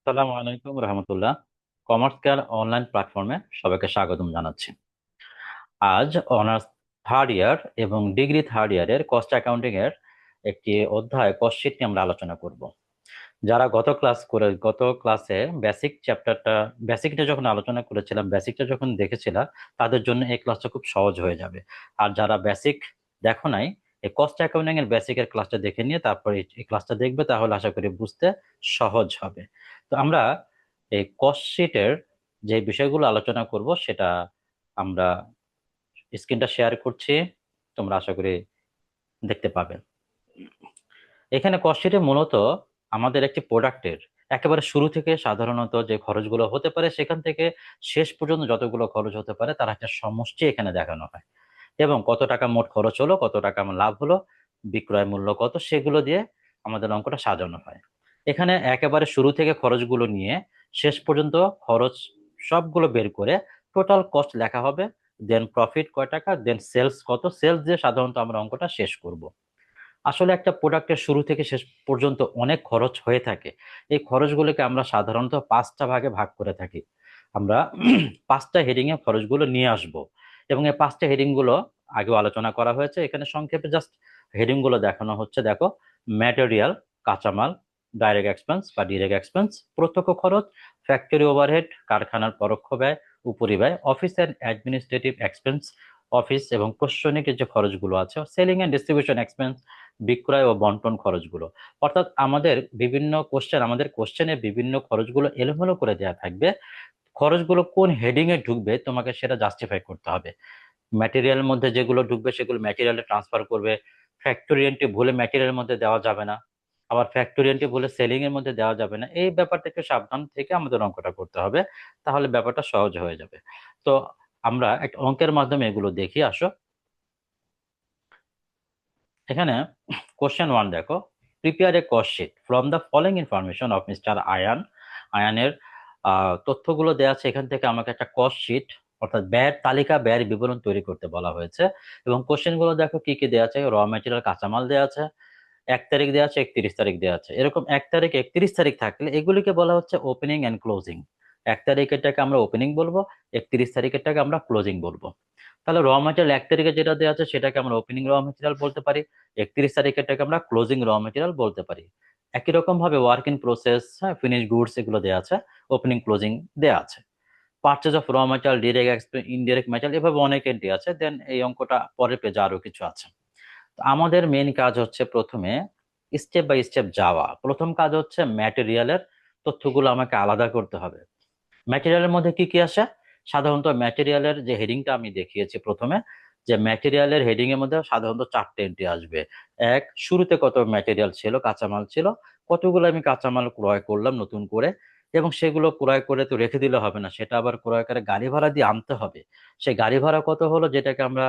আসসালামু আলাইকুম রহমতুল্লাহ। Commerce care online প্ল্যাটফর্মে সবাইকে স্বাগতম জানাচ্ছি। আজ অনার্স থার্ড ইয়ার এবং ডিগ্রি থার্ড ইয়ারের কস্ট অ্যাকাউন্টিং এর একটি অধ্যায় কস্ট শিট নিয়ে আমরা আলোচনা করব। যারা গত ক্লাসে বেসিকটা যখন আলোচনা করেছিলাম, বেসিকটা যখন দেখেছিলাম, তাদের জন্য এই ক্লাসটা খুব সহজ হয়ে যাবে। আর যারা বেসিক দেখো নাই, এই কস্ট অ্যাকাউন্টিং এর বেসিকের ক্লাসটা দেখে নিয়ে তারপরে এই ক্লাসটা দেখবে, তাহলে আশা করি বুঝতে সহজ হবে। তো আমরা এই কস্ট শিটের যে বিষয়গুলো আলোচনা করব সেটা আমরা স্ক্রিনটা শেয়ার করছি, তোমরা আশা করি দেখতে পাবে। এখানে কস্ট শিটে মূলত আমাদের একটি প্রোডাক্টের একেবারে শুরু থেকে সাধারণত যে খরচগুলো হতে পারে সেখান থেকে শেষ পর্যন্ত যতগুলো খরচ হতে পারে তার একটা সমষ্টি এখানে দেখানো হয়, এবং কত টাকা মোট খরচ হলো, কত টাকা আমার লাভ হলো, বিক্রয় মূল্য কত, সেগুলো দিয়ে আমাদের অঙ্কটা সাজানো হয়। এখানে একেবারে শুরু থেকে খরচগুলো নিয়ে শেষ পর্যন্ত খরচ সবগুলো বের করে টোটাল কস্ট লেখা হবে। দেন প্রফিট কয় টাকা, দেন সেলস কত, সেলস দিয়ে সাধারণত আমরা অঙ্কটা শেষ করব। আসলে একটা প্রোডাক্টের শুরু থেকে শেষ পর্যন্ত অনেক খরচ হয়ে থাকে। এই খরচগুলোকে আমরা সাধারণত পাঁচটা ভাগে ভাগ করে থাকি। আমরা পাঁচটা হেডিং এ খরচগুলো নিয়ে আসব, এবং এই পাঁচটা হেডিং গুলো আগেও আলোচনা করা হয়েছে। এখানে সংক্ষেপে জাস্ট হেডিং গুলো দেখানো হচ্ছে। দেখো, ম্যাটেরিয়াল, কাঁচামাল, ডাইরেক্ট এক্সপেন্স বা ডিরেক্ট এক্সপেন্স, প্রত্যক্ষ খরচ, ফ্যাক্টরি ওভারহেড, কারখানার পরোক্ষ ব্যয়, উপরিব্যয়, office and administrative expense, office এবং প্রশাসনিক যে খরচগুলো আছে, সেলিং অ্যান্ড ডিস্ট্রিবিউশন এক্সপেন্স, বিক্রয় ও বন্টন খরচগুলো। অর্থাৎ আমাদের কোশ্চেনে বিভিন্ন খরচগুলো এলোমেলো করে দেওয়া থাকবে। খরচগুলো কোন হেডিং এ ঢুকবে তোমাকে সেটা জাস্টিফাই করতে হবে। ম্যাটেরিয়ালের মধ্যে যেগুলো ঢুকবে সেগুলো ম্যাটেরিয়ালে ট্রান্সফার করবে। ফ্যাক্টরি এন্ট্রি ভুলে ম্যাটেরিয়ালের মধ্যে দেওয়া যাবে না, আবার ফ্যাক্টরি এন্ট্রি ভুলে সেলিং এর মধ্যে দেওয়া যাবে না। এই ব্যাপারটা একটু সাবধান থেকে আমাদের অঙ্কটা করতে হবে, তাহলে ব্যাপারটা সহজ হয়ে যাবে। তো আমরা একটা অঙ্কের মাধ্যমে এগুলো দেখি, আসো। এখানে কোশ্চেন ওয়ান দেখো, prepare a cost sheet from the following information of mister Ayan. আয়ানের তথ্যগুলো দেওয়া আছে, এখান থেকে আমাকে একটা কস্ট শিট অর্থাৎ ব্যয়ের তালিকা, ব্যয়ের বিবরণ তৈরি করতে বলা হয়েছে। এবং কোশ্চেন গুলো দেখো কি কি দেওয়া আছে। র মেটেরিয়াল, কাঁচামাল দেওয়া আছে, 1 তারিখ দেওয়া আছে, 31 তারিখ দেওয়া আছে। এরকম 1 তারিখ, 31 তারিখ থাকলে এগুলিকে বলা হচ্ছে ওপেনিং এন্ড ক্লোজিং। 1 তারিখেরটাকে আমরা ওপেনিং বলবো, 31 তারিখেরটাকে আমরা ক্লোজিং বলবো। তাহলে র মেটেরিয়াল 1 তারিখে যেটা দেওয়া আছে সেটাকে আমরা ওপেনিং র মেটেরিয়াল বলতে পারি, 31 তারিখেরটাকে আমরা ক্লোজিং র মেটেরিয়াল বলতে পারি। একই রকম ভাবে ওয়ার্ক ইন প্রসেস, হ্যাঁ, ফিনিশ গুডস, এগুলো দেওয়া আছে, ওপেনিং ক্লোজিং দেওয়া আছে। Purchase of raw material, direct indirect material, এভাবে অনেক এন্ট্রি আছে। দেন এই অঙ্কটা পরের পেজে আরো কিছু আছে। তো আমাদের মেইন কাজ হচ্ছে প্রথমে স্টেপ বাই স্টেপ যাওয়া। প্রথম কাজ হচ্ছে ম্যাটেরিয়ালের তথ্যগুলো আমাকে আলাদা করতে হবে। ম্যাটেরিয়ালের মধ্যে কি কি আসে? সাধারণত ম্যাটেরিয়ালের যে হেডিংটা আমি দেখিয়েছি প্রথমে, যে ম্যাটেরিয়ালের হেডিং এর মধ্যে সাধারণত চারটে এন্ট্রি আসবে। এক, শুরুতে কত ম্যাটেরিয়াল ছিল, কাঁচামাল ছিল, কতগুলো আমি কাঁচামাল ক্রয় করলাম নতুন করে, এবং সেগুলো ক্রয় করে তো রেখে দিলে হবে না, সেটা আবার ক্রয় করে গাড়ি ভাড়া দিয়ে আনতে হবে। সেই গাড়ি ভাড়া কত হলো, যেটাকে আমরা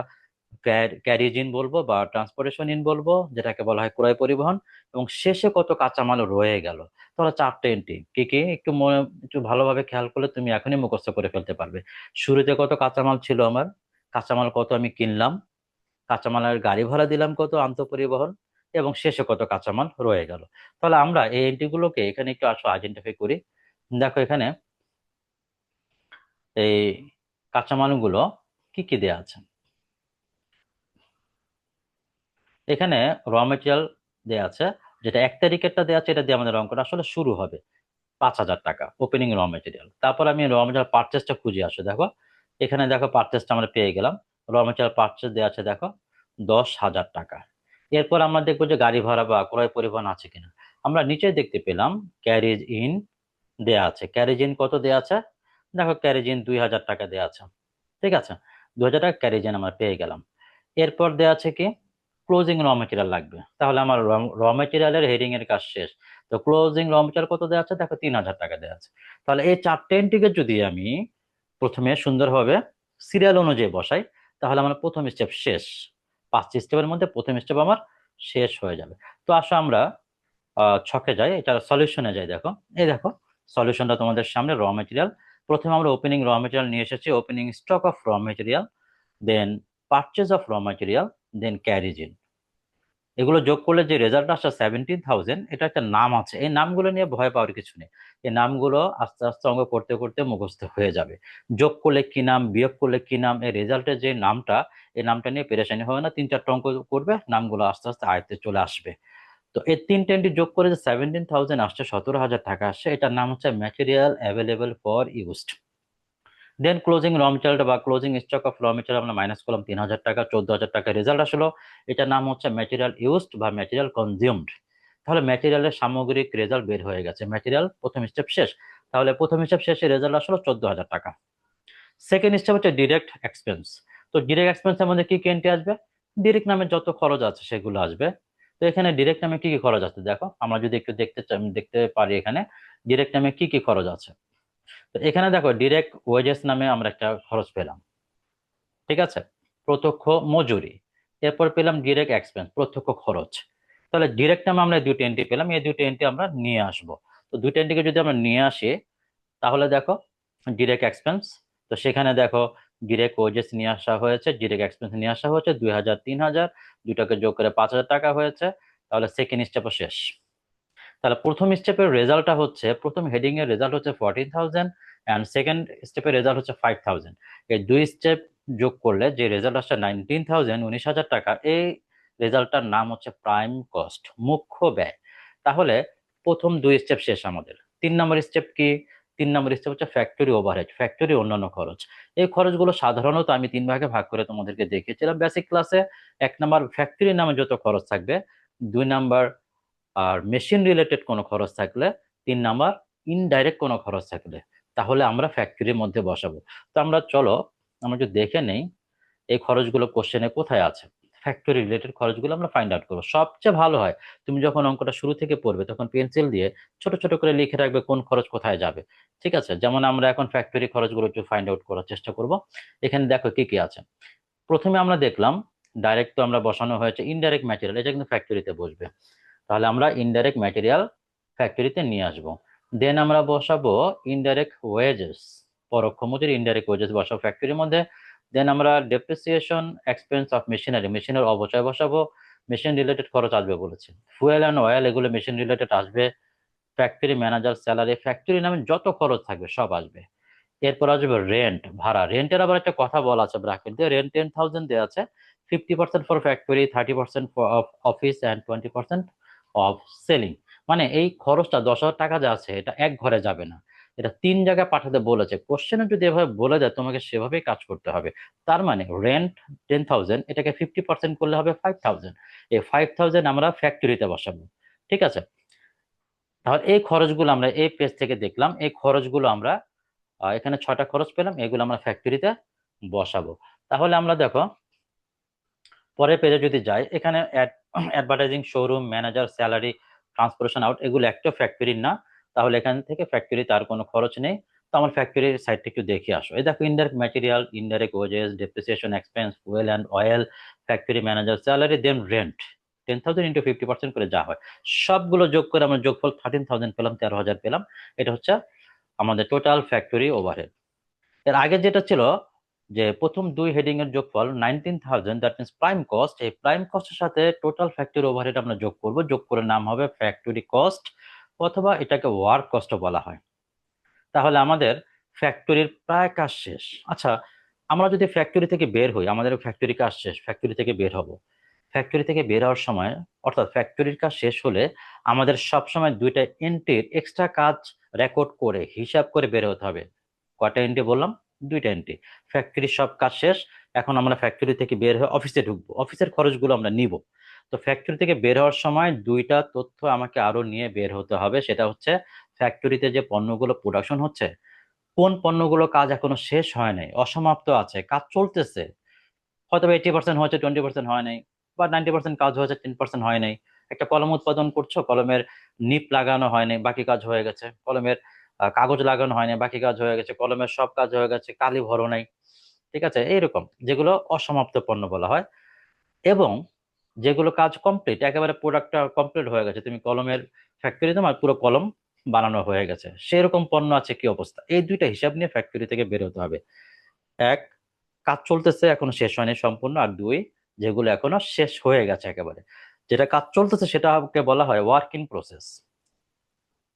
ক্যারিজ ইন বলবো বা ট্রান্সপোর্টেশন ইন বলবো, যেটাকে বলা হয় ক্রয় পরিবহন। এবং শেষে কত কাঁচামাল রয়ে গেল। তাহলে চারটে এন্ট্রি কি কি একটু ভালোভাবে খেয়াল করলে তুমি এখনই মুখস্থ করে ফেলতে পারবে। শুরুতে কত কাঁচামাল ছিল আমার, কাঁচামাল কত আমি কিনলাম, কাঁচামালের গাড়ি ভাড়া দিলাম কত আন্তঃপরিবহন, এবং শেষে কত কাঁচামাল রয়ে গেল। তাহলে আমরা এই এন্ট্রি গুলোকে এখানে একটু আসলে আইডেন্টিফাই করি। দেখো এখানে এই কাঁচামালগুলো কি কি দেয়া আছে। এখানে র মেটেরিয়াল দেয়া আছে, যেটা 1 তারিখেরটা দেয়া আছে, এটা দিয়ে আমাদের অঙ্কটা আসলে শুরু হবে। 5,000 টাকা ওপেনিং র মেটেরিয়াল। তারপর আমি র মেটেরিয়াল পারচেসটা খুঁজে আসো। দেখো এখানে দেখো পারচেসটা আমরা পেয়ে গেলাম। র মেটেরিয়াল পারচেস দেওয়া আছে দেখো 10,000 টাকা। এরপর আমরা দেখবো যে গাড়ি ভাড়া বা ক্রয় পরিবহন আছে কিনা। আমরা নিচে দেখতে পেলাম ক্যারেজ ইন দেয়া আছে। ক্যারেজ ইন কত দেয়া আছে? দেখো ক্যারেজ ইন 2,000 টাকা দেয়া আছে। ঠিক আছে, 2,000 টাকা ক্যারেজ ইন আমরা পেয়ে গেলাম। এরপর দেয়া আছে কি, ক্লোজিং র মেটেরিয়াল লাগবে। তাহলে আমার র মেটেরিয়ালের হেডিং এর কাজ শেষ। তো ক্লোজিং র মেটেরিয়াল কত দেওয়া আছে? দেখো 3,000 টাকা দেওয়া আছে। তাহলে এই চারটে এন্ট্রিকে যদি আমি প্রথমে সুন্দরভাবে সিরিয়াল অনুযায়ী বসাই, তাহলে আমার প্রথম স্টেপ শেষ। 5টি স্টেপের মধ্যে প্রথম স্টেপ আমার শেষ হয়ে যাবে। তো আসো আমরা ছকে যাই, এটা সলিউশনে যাই। দেখো এই দেখো সলিউশনটা তোমাদের সামনে। র মেটেরিয়াল, প্রথমে আমরা ওপেনিং র মেটেরিয়াল নিয়ে এসেছি, opening stock of raw material, then purchase of raw material, then carriage in. এগুলো যোগ করলে যে রেজাল্ট আসছে 17,000, এটা একটা নাম আছে। এই নামগুলো নিয়ে ভয় পাওয়ার কিছু নেই। এই নামগুলো আস্তে আস্তে অঙ্ক করতে করতে মুখস্থ হয়ে যাবে। যোগ করলে কি নাম, বিয়োগ করলে কি নাম, এই রেজাল্টের যে নামটা, এই নামটা নিয়ে পেরেশানি হবে না। 3-4টা অঙ্ক করবে, নামগুলো আস্তে আস্তে আয়ত্তে চলে আসবে। তো এই 3 টি যোগ করে যে 17,000 আসছে, 17,000 টাকা আসছে, এটার নাম হচ্ছে material available for used. Then closing raw material বা closing stock of raw material আমরা মাইনাস করলাম 3,000 টাকা, 14,000 টাকা রেজাল্ট আসলো। এটার নাম হচ্ছে ম্যাটেরিয়াল ইউজড বা ম্যাটেরিয়াল কনজিউমড। তাহলে ম্যাটেরিয়ালের সামগ্রিক রেজাল্ট বের হয়ে গেছে, ম্যাটেরিয়াল প্রথম স্টেপ শেষ। তাহলে প্রথম স্টেপ শেষে রেজাল্ট আসলো 14,000 টাকা। সেকেন্ড স্টেপ হচ্ছে ডিরেক্ট এক্সপেন্স। তো ডিরেক্ট এক্সপেন্সের মধ্যে কি কি এন্ট্রি আসবে? ডিরেক্ট নামে যত খরচ আছে সেগুলো আসবে। তো এখানে ডিরেক্ট নামে কি কি খরচ আছে দেখো, আমরা যদি একটু দেখতে পারি এখানে ডিরেক্ট নামে কি কি খরচ আছে। তো এখানে দেখো ডিরেক্ট ওয়েজেস নামে আমরা একটা খরচ পেলাম, ঠিক আছে, প্রত্যক্ষ মজুরি। এরপর পেলাম ডিরেক্ট এক্সপেন্স, প্রত্যক্ষ খরচ। তাহলে ডিরেক্ট নামে আমরা দুটো এন্ট্রি পেলাম, এই দুটো এন্ট্রি আমরা নিয়ে আসবো। তো দুটো এন্ট্রিকে যদি আমরা নিয়ে আসি, তাহলে দেখো ডিরেক্ট এক্সপেন্স, তো সেখানে দেখো ডিরেক্ট ওয়েজেস নিয়ে আসা হয়েছে, ডিরেক্ট এক্সপেন্স নিয়ে আসা হয়েছে 2,000, 3,000, দুটাকে যোগ করে 5,000 টাকা হয়েছে। তাহলে সেকেন্ড স্টেপও শেষ। তাহলে প্রথম স্টেপের রেজাল্টটা হচ্ছে, প্রথম হেডিং এর রেজাল্ট হচ্ছে 14,000 অ্যান্ড সেকেন্ড স্টেপের রেজাল্ট হচ্ছে 5,000। এই দুই স্টেপ যোগ করলে যে রেজাল্ট আসছে 19,000, 19,000 টাকা, এই রেজাল্টটার নাম হচ্ছে প্রাইম কস্ট, মুখ্য ব্যয়। তাহলে প্রথম দুই স্টেপ শেষ আমাদের। 3 নম্বর স্টেপ কি? 3 নম্বর স্টেপ হচ্ছে ফ্যাক্টরি ওভারহেড, ফ্যাক্টরি অন্যান্য খরচ। এই খরচগুলো সাধারণত আমি 3 ভাগে ভাগ করে তোমাদেরকে দেখিয়েছিলাম বেসিক ক্লাসে। 1 নম্বর ফ্যাক্টরি নামে যত খরচ থাকবে, 2 নম্বর আর মেশিন রিলেটেড কোনো খরচ থাকলে, 3 নাম্বার ইনডাইরেক্ট কোনো খরচ থাকলে, তাহলে আমরা ফ্যাক্টরির মধ্যে বসাবো। তো আমরা চলো আমরা যদি দেখে নেই এই খরচগুলো কোশ্চেনে কোথায় আছে। ফ্যাক্টরি রিলেটেড খরচগুলো আমরা ফাইন্ড আউট করবো। সবচেয়ে ভালো হয় তুমি যখন অঙ্কটা শুরু থেকে পড়বে তখন পেন্সিল দিয়ে ছোট ছোট করে লিখে রাখবে কোন খরচ কোথায় যাবে। ঠিক আছে, যেমন আমরা এখন ফ্যাক্টরি খরচগুলো একটু ফাইন্ড আউট করার চেষ্টা করব। এখানে দেখো কি কি আছে। প্রথমে আমরা দেখলাম ডাইরেক্ট তো আমরা বসানো হয়েছে, ইনডাইরেক্ট ম্যাটেরিয়াল এটা কিন্তু ফ্যাক্টরিতে বসবে। তাহলে আমরা ইনডাইরেক্ট ম্যাটেরিয়াল ফ্যাক্টরিতে নিয়ে আসব। দেন আমরা বসাবো ইনডাইরেক্ট ওয়েজেস, পরোক্ষ মজুরি, ইনডাইরেক্ট ওয়েজেস বসাবো ফ্যাক্টরির মধ্যে। দেন আমরা ডেপ্রিসিয়েশন এক্সপেন্স অফ মেশিনারি, মেশিনের অবচয় বসাবো, মেশিন রিলেটেড খরচ আসবে বলেছি। ফুয়েল অ্যান্ড অয়েল এগুলো মেশিন রিলেটেড আসবে। ফ্যাক্টরি ম্যানেজার স্যালারি, ফ্যাক্টরি নামে যত খরচ থাকবে সব আসবে। এরপর আসবে রেন্ট, ভাড়া। রেন্টের আবার একটা কথা বলা আছে ব্র্যাকেট দিয়ে, রেন্ট 10,000 দেওয়া আছে। 50% for factory, 30% for office and 20% of selling. মানে এই খরচটা 10,000 টাকা যে আছে এটা এক ঘরে যাবে না, এটা 3 জায়গায় পাঠাতে বলেছে। কোশ্চেনে যদি এভাবে বলে দেয় তোমাকে সেভাবেই কাজ করতে হবে। তার মানে রেন্ট 10,000, এটাকে 50% করলে হবে 5,000। এই 5,000 আমরা ফ্যাক্টরিতে বসাবো। ঠিক আছে, তাহলে এই খরচগুলো আমরা এই পেজ থেকে দেখলাম, এই খরচগুলো আমরা এখানে 6টা খরচ পেলাম, এগুলো আমরা ফ্যাক্টরিতে বসাবো। তাহলে আমরা দেখো পরের পেজে যদি যাই, এখানে advertising, showroom, manager salary, transportation out, এগুলো একটা ফ্যাক্টরির না। তাহলে এখান থেকে ফ্যাক্টরি তার কোনো খরচ নেই। তো আমার ফ্যাক্টরির সাইডটা একটু দেখে আসো। এই দেখো indirect material, indirect wages, depreciation expense, fuel and oil, factory manager salary, then rent. 10,000 into 50% করে যা হয় সবগুলো যোগ করে আমরা যোগফল 13,000 পেলাম, 13,000 পেলাম। এটা হচ্ছে আমাদের টোটাল ফ্যাক্টরি ওভারহেড। এর আগে যেটা ছিল যে প্রথম দুই হেডিং এর যোগফল 19,000, দ্যাট মিনস প্রাইম কস্ট। এই প্রাইম কস্টের সাথে টোটাল ফ্যাক্টরি ওভারহেড আমরা যোগ করব, যোগ করে নাম হবে ফ্যাক্টরি কস্ট, অথবা এটাকে ওয়ার্ক কস্ট বলা হয়। তাহলে আমাদের ফ্যাক্টরির প্রায় কাজ শেষ। আচ্ছা, আমরা যদি ফ্যাক্টরি থেকে বের হই, আমাদের ফ্যাক্টরি কাজ শেষ, ফ্যাক্টরি থেকে বের হব। ফ্যাক্টরি থেকে বের হওয়ার সময়, অর্থাৎ ফ্যাক্টরির কাজ শেষ হলে আমাদের সবসময় দুইটা এন্ট্রির এক্সট্রা কাজ রেকর্ড করে হিসাব করে বের হতে হবে। কয়টা এন্ট্রি বললাম? দুইটা এন্ট্রি। ফ্যাক্টরির সব কাজ শেষ, এখন আমরা ফ্যাক্টরি থেকে বের হয়ে অফিসে ঢুকবো, অফিসের খরচগুলো আমরা নিব। তো ফ্যাক্টরি থেকে বের হওয়ার সময় দুইটা তথ্য আমাকে আরো নিয়ে বের হতে হবে। সেটা হচ্ছে ফ্যাক্টরিতে যে পণ্যগুলো প্রোডাকশন হচ্ছে, কোন পণ্যগুলো কাজ এখনো শেষ হয় নাই, অসমাপ্ত আছে, কাজ চলতেছে। হয়তো 80% হয়েছে, 20% হয় নাই, বা 90% কাজ হয়েছে, 10% হয় নাই। একটা কলম উৎপাদন করছো, কলমের নিপ লাগানো হয় নাই, বাকি কাজ হয়ে গেছে। কলমের কাগজ লাগানো হয় নাই, বাকি কাজ হয়ে গেছে। কলমের সব কাজ হয়ে গেছে, কালি ভরো নাই। ঠিক আছে, এইরকম যেগুলো অসমাপ্ত পণ্য বলা হয়। এবং যেগুলো কাজ কমপ্লিট, একেবারে প্রোডাক্টটা কমপ্লিট হয়ে গেছে, তুমি কলমের ফ্যাক্টরি তোমার পুরো কলম বানানো হয়ে গেছে, সেরকম পণ্য আছে কি অবস্থা, এই দুইটা হিসাব নিয়ে ফ্যাক্টরি থেকে বের হতে হবে। এক, কাজ চলতেছে এখনো শেষ হয়নি সম্পূর্ণ, আর দুই, যেগুলো এখনো শেষ হয়ে গেছে একেবারে। যেটা কাজ চলতেছে সেটাকে বলা হয় ওয়ার্ক ইন প্রসেস।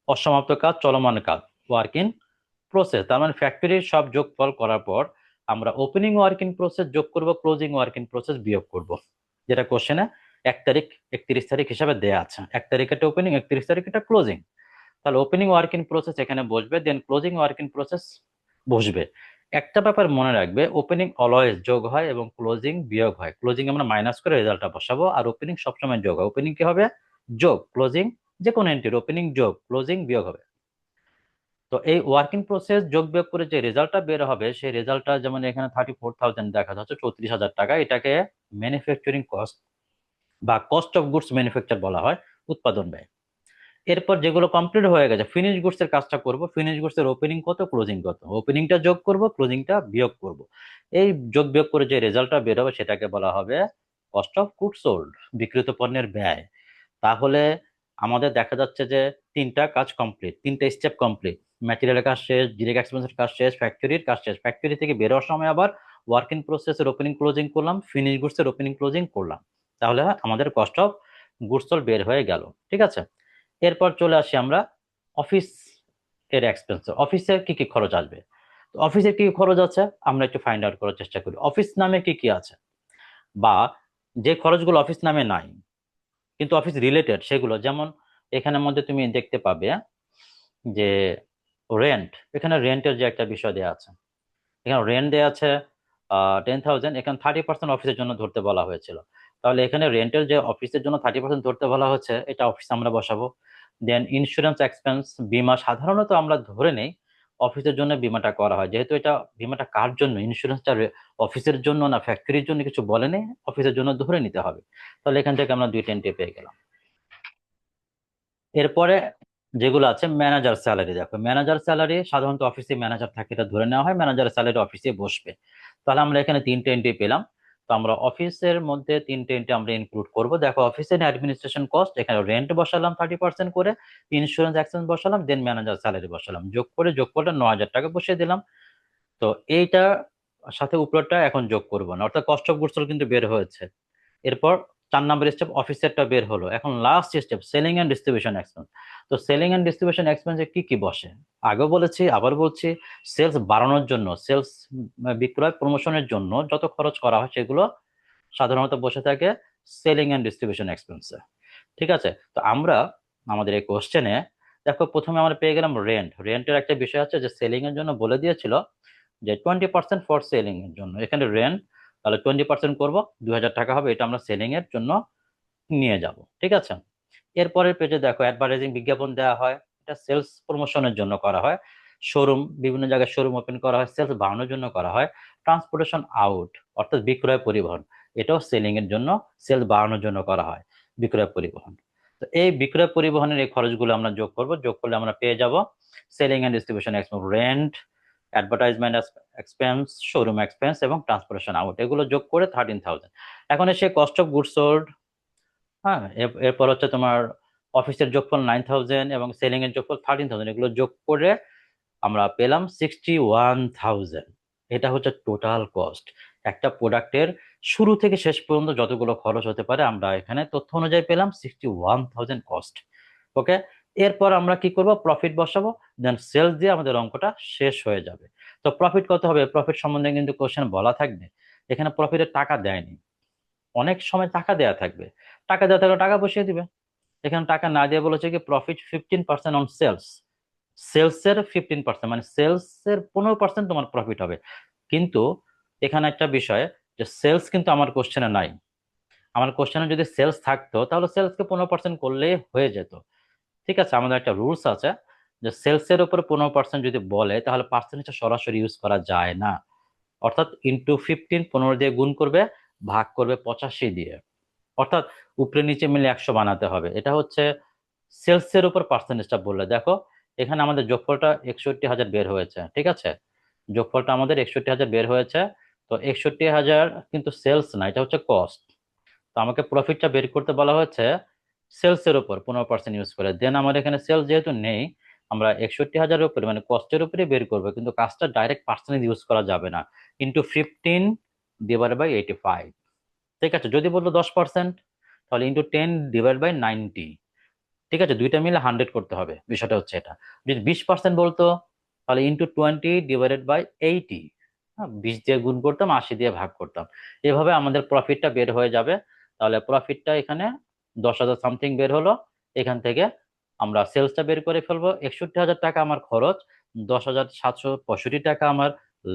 অসমাপ্ত কাজ, চলমান কাজ, ওয়ার্ক ইন প্রসেস। তার মানে ফ্যাক্টরির সব যোগফল করার পর আমরা ওপেনিং ওয়ার্ক ইন প্রসেস যোগ করব, ক্লোজিং ওয়ার্ক ইন প্রসেস বিয়োগ করব। যেটা কোশ্চেনে 1 তারিখ 31 তারিখ হিসাবে দেয়া আছে, 1 তারিখ এটা ওপেনিং, 31 তারিখ এটা ক্লোজিং। তাহলে ওপেনিং ওয়ার্ক ইন প্রসেস এখানে বসবে, দেন ক্লোজিং ওয়ার্ক ইন প্রসেস বসবে। একটা ব্যাপার মনে রাখবে, ওপেনিং অলওয়েজ যোগ হয় এবং ক্লোজিং বিয়োগ হয়। ক্লোজিং আমরা মাইনাস করে রেজাল্টটা বসাবো, আর ওপেনিং সবসময় যোগ হয়। ওপেনিং কি হবে? যোগ। ক্লোজিং যে কোনো এন্ট্রির ওপেনিং যোগ, ক্লোজিং বিয়োগ হবে। তো এই ওয়ার্কিং প্রসেস যোগ বিয়োগ করে যে রেজাল্টটা বের হবে, সেই রেজাল্টটা যেমন এখানে 34,000 দেখা যাচ্ছে, 34,000 টাকা, এটাকে ম্যানুফ্যাকচারিং কস্ট বা কস্ট অফ গুডস ম্যানুফ্যাকচার বলা হয়, উৎপাদন ব্যয়। এরপর যেগুলো কমপ্লিট হয়ে গেছে, ফিনিশ গুডস এর কাজটা করব। ফিনিশ গুডস এর ওপেনিং কত, ক্লোজিং কত, ওপেনিংটা যোগ করব, ক্লোজিংটা বিয়োগ করব। এই যোগ বিয়োগ করে যে রেজাল্টটা বের হবে সেটাকে বলা হবে কস্ট অফ গুডস সোল্ড, বিক্রিত পণ্যের ব্যয়। তাহলে আমাদের দেখা যাচ্ছে যে তিনটা কাজ কমপ্লিট, তিনটা স্টেপ কমপ্লিট। ম্যাটেরিয়ালের কাজ শেষ, ডিরেক্ট এক্সপেন্সের কাজ শেষ, ফ্যাক্টরির কাজ শেষ। ফ্যাক্টরি থেকে বেরোয়ার সময় আবার ওয়ার্ক ইন প্রসেসের ওপেনিং ক্লোজিং করলাম, ফিনিশ গুডস এর ওপেনিং ক্লোজিং করলাম। তাহলে আমাদের কস্ট অফ গুডস সোল্ড বের হয়ে গেল। ঠিক আছে, এরপর চলে আসি আমরা অফিস এর এক্সপেন্স। অফিসে কি কি খরচ আসবে? তো অফিসে কি কি খরচ আছে আমরা একটু ফাইন্ড আউট করার চেষ্টা করি। অফিস নামে কি কি আছে, বা যে খরচগুলো অফিস নামে নাই কিন্তু অফিস রিলেটেড সেগুলো, যেমন এখানের মধ্যে তুমি দেখতে পাবে যে রেন্ট। এখানে রেন্টের যে একটা বিষয় দেওয়া আছে, এখানে রেন্ট দেওয়া আছে 10,000, এখানে 30% অফিসের জন্য ধরতে বলা হয়েছিল। তাহলে এখানে রেন্টের যে অফিসের জন্য 30% ধরতে বলা হচ্ছে, এটা অফিস আমরা বসাবো। দেন ইন্স্যুরেন্স এক্সপেন্স, বীমা সাধারণত আমরা ধরে নেই অফিসের জন্য বীমাটা করা হয়, যেহেতু এটা বীমাটা কার জন্য, ইন্স্যুরেন্সটা অফিসের জন্য না ফ্যাক্টরির জন্য কিছু বলেনি, অফিসের জন্য ধরে নিতে হবে। তাহলে এখান থেকে আমরা 210 পেয়ে গেলাম। এরপরে যেগুলো আছে ম্যানেজার স্যালারি, দেখো ম্যানেজার স্যালারি সাধারণত অফিসে ম্যানেজার থাকে, এটা ধরে নেওয়া হয় ম্যানেজার স্যালারি অফিসে বসবে। তাহলে আমরা এখানে 310 পেলাম। তো আমরা অফিসের মধ্যে 310 আমরা ইনক্লুড করব। দেখো অফিসের অ্যাডমিনিস্ট্রেশন কস্ট, এখানে রেন্ট বসালাম 30% করে, ইন্স্যুরেন্স এক্সপেন্স বসালাম, দেন ম্যানেজার স্যালারি বসালাম, যোগ করে যোগ করে 9,000 টাকা বসিয়ে দিলাম। তো এইটা সাথে উপরটা এখন যোগ করবো না, অর্থাৎ কস্ট অফ গুডস কিন্তু বের হয়েছে। এরপর 4 নম্বর স্টেপ অফিসেরটা বের হলো। এখন last step selling and distribution expense. তো সেলিং এন্ড ডিস্ট্রিবিউশন এক্সপেন্সে কি কি বসে, আগেও বলেছি আবার বলছি, সেলস বাড়ানোর জন্য, সেলস বিক্রয় প্রমোশনের জন্য যত খরচ করা হয় সেগুলো সাধারণত বসে থাকে সেলিং এন্ড ডিস্ট্রিবিউশন এক্সপেন্সে। ঠিক আছে, তো আমরা আমাদের এই কোশ্চেনে দেখো প্রথমে আমরা পেয়ে গেলাম রেন্ট। রেন্টের একটা বিষয় আছে যে সেলিং এর জন্য বলে দিয়েছিল যে 20% ফর সেলিং এর জন্য, এখানে রেন্ট তাহলে 20% করবো, 2,000 টাকা হবে, এটা আমরা সেলিং এর জন্য নিয়ে যাব। ঠিক আছে, এরপরের পেজে দেখো অ্যাডভার্টাইজিং, বিজ্ঞাপন দেওয়া হয়, এটা সেলস প্রমোশনের জন্য করা হয়। শোরুম, বিভিন্ন জায়গায় শোরুম ওপেন করা হয়, সেলস বাড়ানোর জন্য করা হয়। ট্রান্সপোর্টেশন আউট, অর্থাৎ বিক্রয় পরিবহন, এটাও সেলিং এর জন্য, সেলস বাড়ানোর জন্য করা হয় বিক্রয় পরিবহন। তো এই বিক্রয় পরিবহনের এই খরচগুলো আমরা যোগ করব, যোগ করলে আমরা পেয়ে যাব selling and distribution expense, rent, advertisement expense, showroom expense এবং ট্রান্সপোর্টেশন আউট, এগুলো যোগ করে 13,000। এখন এসে কস্ট অফ গুডস সোল্ড। হ্যাঁ, এরপর হচ্ছে তোমার অফিসের যোগফল 9,000 এবং সেলিং এর যোগফল 13,000, এগুলো যোগ করে আমরা পেলাম 61,000। এটা হচ্ছে টোটাল কস্ট। একটা প্রোডাক্টের শুরু থেকে শেষ পর্যন্ত যতগুলো খরচ হতে পারে আমরা এখানে তথ্য অনুযায়ী পেলাম 61,000 কস্ট। ওকে, এরপর আমরা কি করব, প্রফিট বসাবো, দেন সেলস দিয়ে আমাদের অঙ্কটা শেষ হয়ে যাবে। তো প্রফিট কত হবে, প্রফিট সম্বন্ধে কিন্তু কোশ্চেন বলা থাকবে। এখানে প্রফিটের টাকা দেয়নি, অনেক সময় টাকা দেয়া থাকবে, টাকা দেওয়া থাকলে টাকা বসিয়ে দিবে। এখানে টাকা না দিয়ে বলেছে কি প্রফিট 15% অন সেলস, সেলস এর 15%, মানে সেলস এর 15% তোমার প্রফিট হবে। কিন্তু এখানে একটা বিষয়, যে সেলস কিন্তু আমার কোশ্চেনে নাই। আমার কোশ্চেনে যদি সেলস থাকতো তাহলে সেলসকে 15% করলেই হয়ে যেত। ঠিক আছে, আমাদের একটা রুলস আছে যে সেলস এর উপর 15% যদি বলে তাহলে পার্সেন্টেজটা সরাসরি ইউজ করা যায় না, অর্থাৎ ইন্টু 15, 15 দিয়ে গুণ করবে, ভাগ করবে 85 দিয়ে, অর্থাৎ উপরে নিচে মিলে 100 বানাতে হবে। এটা হচ্ছে সেলস এর উপর পার্সেন্টেজটা বললে। দেখো এখানে আমাদের যোগফলটা 61,000 বের হয়েছে। ঠিক আছে, যোগফলটা আমাদের 61,000 বের হয়েছে। তো 61,000 কিন্তু সেলস না, এটা হচ্ছে কস্ট। তো আমাকে প্রফিটটা বের করতে বলা হচ্ছে সেলস এর উপর 15% ইউজ করে। দেন আমার এখানে সেলস যেহেতু নেই, আমরা 61,000-এর উপরে মানে কস্টের উপরে বের করবো, কিন্তু কাজটা ডাইরেক্ট পার্সেন্টেজ ইউজ করা যাবে না, ইন্টু 15 ডিভাইড বাই 85। ঠিক আছে, যদি বললো 10%, তাহলে ইন্টু 10/90। ঠিক আছে, দুইটা মিলে 100 করতে হবে, বিষয়টা হচ্ছে এটা। যদি 20% বলতো তাহলে ইন্টু 20/80। হ্যাঁ, 20 দিয়ে গুণ করতাম, 80 দিয়ে ভাগ করতাম। এভাবে আমাদের প্রফিটটা বের হয়ে যাবে। তাহলে প্রফিটটা এখানে 10,000 সামথিং বের হলো। এখান থেকে আমরা সেলসটা বের করে ফেলবো, 61,000 টাকা আমার খরচ, 10,765 টাকা আমার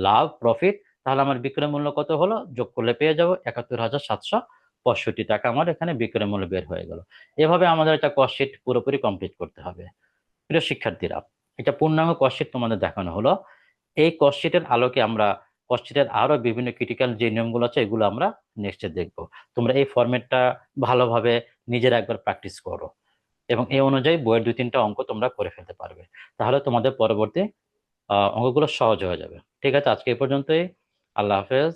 লাভ প্রফিট। তাহলে আমার বিক্রয় মূল্য কত হলো, যোগ করলে পেয়ে যাবো 71,765 টাকা আমার এখানে বিক্রয় মূল্য বের হয়ে গেল। এভাবে আমাদের একটা কস্ট শিট পুরোপুরি কমপ্লিট করতে হবে। প্রিয় শিক্ষার্থীরা, এটা পূর্ণাঙ্গ কস্ট শিট তোমাদের দেখানো হলো। এই কস্ট শিটের আলোকে আমরা কস্ট শিটের আরো বিভিন্ন ক্রিটিক্যাল যে নিয়মগুলো আছে এগুলো আমরা নেক্সটে দেখব। তোমরা এই ফরম্যাটটা ভালোভাবে নিজেরা একবার প্র্যাকটিস করো, এবং এই অনুযায়ী বইয়ের 2-3টা অঙ্ক তোমরা করে ফেলতে পারবে। তাহলে তোমাদের পরবর্তী অঙ্কগুলো সহজ হয়ে যাবে। ঠিক আছে, আজকে এই পর্যন্তই। আল্লাহ হাফেজ।